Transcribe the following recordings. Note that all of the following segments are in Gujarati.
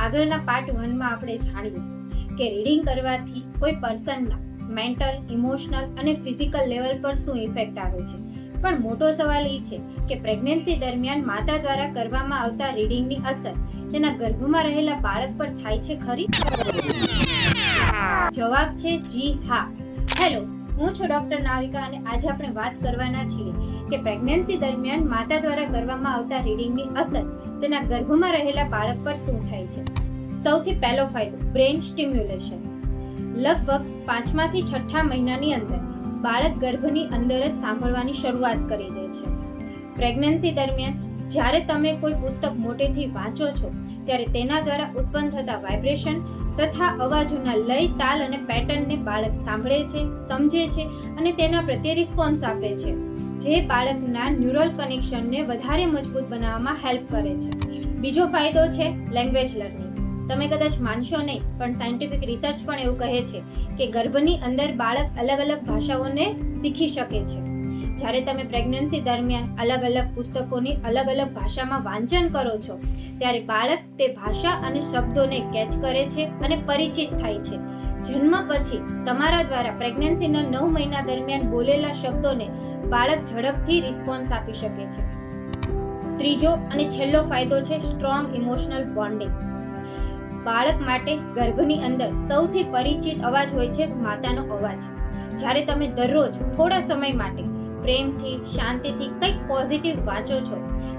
આગળના પાર્ટ 1 માં આપણે જાણ્યું કે રીડિંગ કરવાથી કોઈ પર્સનના મેન્ટલ, ઇમોશનલ અને ફિઝિકલ લેવલ પર શું ઇફેક્ટ આવે છે. પણ મોટો સવાલ એ છે કે પ્રેગ્નન્સી દરમિયાન માતા દ્વારા કરવામાં આવતા રીડિંગની અસર તેના ગર્ભમાં રહેલા બાળક પર થાય છે ખરી? જવાબ છે જી હા. હેલો, હું છું ડોક્ટર નાવિકા અને આજે આપણે વાત કરવાના છીએ કે પ્રેગ્નન્સી દરમિયાન માતા દ્વારા કરવામાં આવતા રીડિંગની અસર તેના ગર્ભમાં રહેલા બાળક પર શું થાય છે. સૌથી પહેલો ફાયદો, બ્રેઇન સ્ટિમ્યુલેશન. લગભગ 5મા થી 6ઠા મહિનાની અંદર બાળક ગર્ભની અંદર જ સાંભળવાની શરૂઆત કરી દે છે. પ્રેગ્નન્સી દરમિયાન જ્યારે તમે કોઈ પુસ્તક મોટેથી વાંચો છો ત્યારે તેના દ્વારા ઉત્પન્ન થતા વાઇબ્રેશન તથા અવાજોના લય, તાલ અને પેટર્નને બાળક સાંભળે છે, સમજે છે અને તેના પ્રત્યે રિસ્પોન્સ આપે છે, જે બાળકના ન્યુરલ કનેક્શનને વધારે મજબૂત બનાવવામાં હેલ્પ કરે છે. બીજો ફાયદો છે લેંગ્વેજ લર્નિંગ. તમે કદાચ માનશો નહીં, પણ સાયન્ટિફિક રિસર્ચ પણ એવું કહે છે કે ગર્ભની અંદર બાળક અલગ અલગ ભાષાઓને શીખી શકે છે. જ્યારે તમે પ્રેગ્નન્સી દરમિયાન અલગ અલગ પુસ્તકોની અલગ અલગ ભાષામાં વાંચન કરો છો ત્યારે બાળક તે ભાષા અને શબ્દોને કેચ કરે છે અને પરિચિત થાય છે. જન્મ પછી તમારા દ્વારા પ્રેગ્નન્સીના 9 મહિના દરમિયાન બોલેલા શબ્દોને બાળક ઝડપથી રિસ્પોન્સ આપી શકે છે. ત્રીજો અને છેલ્લો ફાયદો છે સ્ટ્રોંગ ઇમોશનલ બોન્ડિંગ. બાળક માટે ગર્ભની અંદર સૌથી પરિચિત અવાજ હોય છે માતાનો અવાજ. જ્યારે તમે દરરોજ થોડા સમય માટે પ્રેમથી, શાંતિથી કંઈક પોઝિટિવ વાંચો છો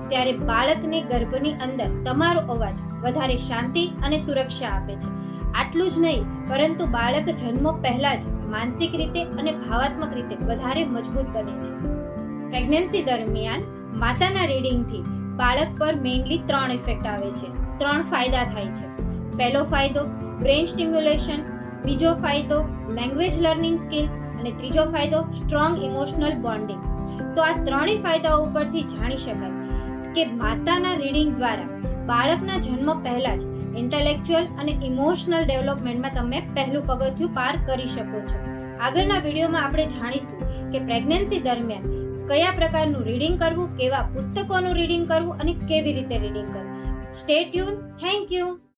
ત્યારે બાળકને ગર્ભની અંદર તમારો અવાજ વધારે શાંતિ અને સુરક્ષા આપે છે. આટલું જ નહીં, પરંતુ બાળક જન્મ પહેલા જ માનસિક રીતે અને ભાવાત્મક રીતે વધારે મજબૂત બને છે. પ્રેગ્નન્સી દરમિયાન માતાના રીડિંગથી બાળક પર મેઇનલી 3 ઇફેક્ટ આવે છે. 3 ફાયદા થાય છે. પહેલો ફાયદો બ્રેઇન સ્ટિમ્યુલેશન, બીજો ફાયદો લેંગ્વેજ લર્નિંગ સ્કિલ અને ત્રીજો ફાયદો સ્ટ્રોંગ ઇમોશનલ બોન્ડિંગ. તો આ 3 ફાયદાઓ ઉપરથી જાણી શકાય કે માતાના રીડિંગ દ્વારા બાળકના જન્મ પહેલા જ ઇન્ટેલેક્ચ્યુઅલ અને ઇમોશનલ ડેવલપમેન્ટમાં તમે પહેલું પગથિયું પાર કરી શકો છો. આગળના વિડીયોમાં આપણે જાણીશું કે પ્રેગ્નન્સી દરમિયાન કયા પ્રકારનું રીડિંગ કરવું, કેવા પુસ્તકોનું રીડિંગ કરવું અને કેવી રીતે રીડિંગ કરવું. Stay tune. Thank you.